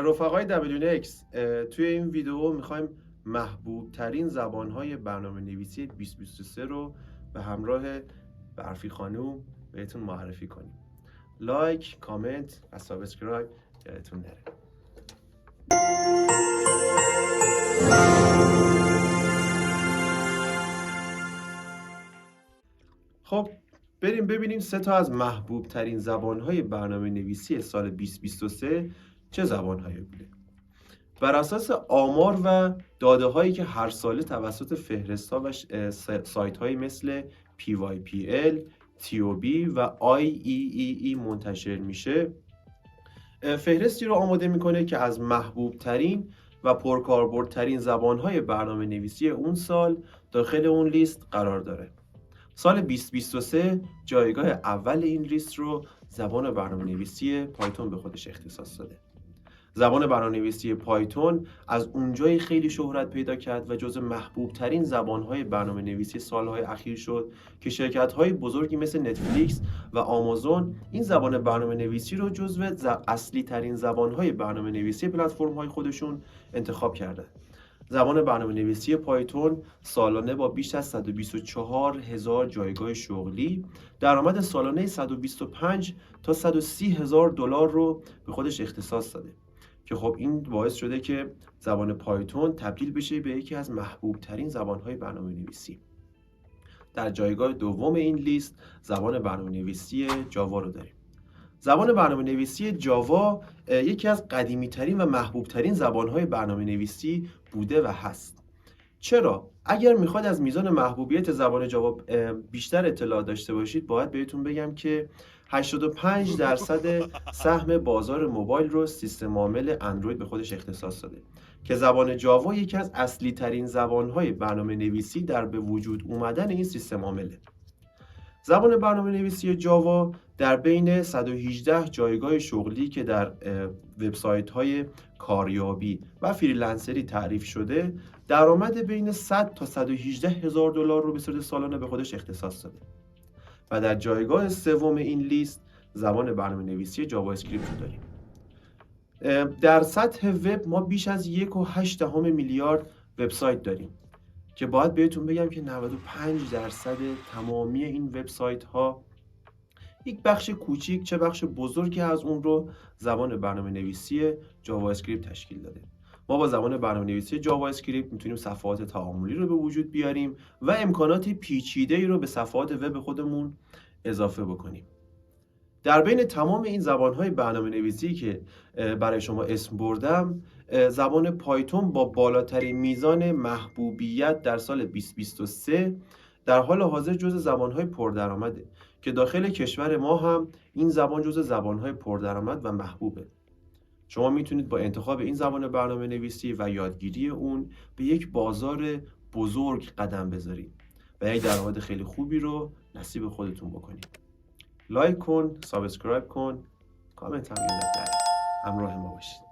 رفقای WNX، توی این ویدیو میخوایم محبوب ترین زبانهای برنامه نویسی 2023 رو به همراه برفی خانوم بهتون معرفی کنیم. لایک، کامنت و سابسکرایب یادتون نره. خب بریم ببینیم 3 تا از محبوب ترین زبانهای برنامه نویسی سال 2023 چه زبانهایی بوده. بر اساس آمار و داده هایی که هر ساله توسط فهرست ها و سایت هایی مثل PYPL، TOB و IEEE منتشر میشه، فهرستی رو آماده میکنه که از محبوب ترین و پرکاربردترین زبان های برنامه نویسی اون سال داخل اون لیست قرار داره. سال 2023 جایگاه اول این لیست رو زبان برنامه‌نویسی پایتون به خودش اختصاص داده. زبان برنامه‌نویسی پایتون از اونجایی خیلی شهرت پیدا کرد و جزو محبوب ترین زبان‌های برنامه‌نویسی سال‌های اخیر شد که شرکت‌های بزرگی مثل نتفلیکس و آمازون این زبان برنامه‌نویسی رو جزو اصلی ترین زبان‌های برنامه‌نویسی پلتفرم‌های خودشون انتخاب کردند. زبان برنامه‌نویسی پایتون سالانه با بیش از 124,000 جایگاه شغلی، درآمد سالانه 125 تا 130,000 دلار رو به خودش اختصاص داده که خب این باعث شده که زبان پایتون تبدیل بشه به یکی از محبوب ترین زبان‌های برنامه‌نویسی. در جایگاه دوم این لیست زبان برنامه‌نویسی جاوا رو داریم. زبان برنامه‌نویسی جاوا یکی از قدیمی‌ترین و محبوب‌ترین زبان‌های برنامه‌نویسی بوده و هست. چرا؟ اگر میخواد از میزان محبوبیت زبان جاوا بیشتر اطلاع داشته باشید، باید بهتون بگم که 85% سهم بازار موبایل رو سیستم عامل اندروید به خودش اختصاص داده که زبان جاوا یکی از اصلی ترین زبان‌های برنامه‌نویسی در به وجود اومدن این سیستم عامله. زبان برنامه‌نویسی جاوا در بین 118 جایگاه شغلی که در وبسایت‌های کاریابی و فریلنسری تعریف شده، درآمد بین 100 تا 118 هزار دلار رو به صورت سالانه به خودش اختصاص داده. و در جایگاه سوم این لیست زبان برنامه‌نویسی جاوا اسکریپت رو داریم. در سطح وب ما بیش از 1.8 میلیارد وبسایت داریم که باید بهتون بگم که 95% تمامی این وبسایت ها یک بخش کوچیک چه بخش بزرگی از اون رو زبان برنامه‌نویسی جاوا اسکریپت تشکیل داده. ما با زبان برنامه‌نویسی جاوا اسکریپت میتونیم صفحات تعاملی رو به وجود بیاریم و امکانات پیچیده‌ای رو به صفحات وب خودمون اضافه بکنیم. در بین تمام این زبان‌های برنامه‌نویسی که برای شما اسم بردم، زبان پایتون با بالاترین میزان محبوبیت در سال 2023 در حال حاضر جزو زبان‌های پردرآمده که داخل کشور ما هم این زبان جزو زبان‌های پردرآمد و محبوبه. شما میتونید با انتخاب این زبان برنامه‌نویسی و یادگیری اون به یک بازار بزرگ قدم بذارید و یک درآمد خیلی خوبی رو نصیب خودتون بکنید. لایک کن، سابسکرایب کن، کامنت هم یادت نره. همراه ما باشید.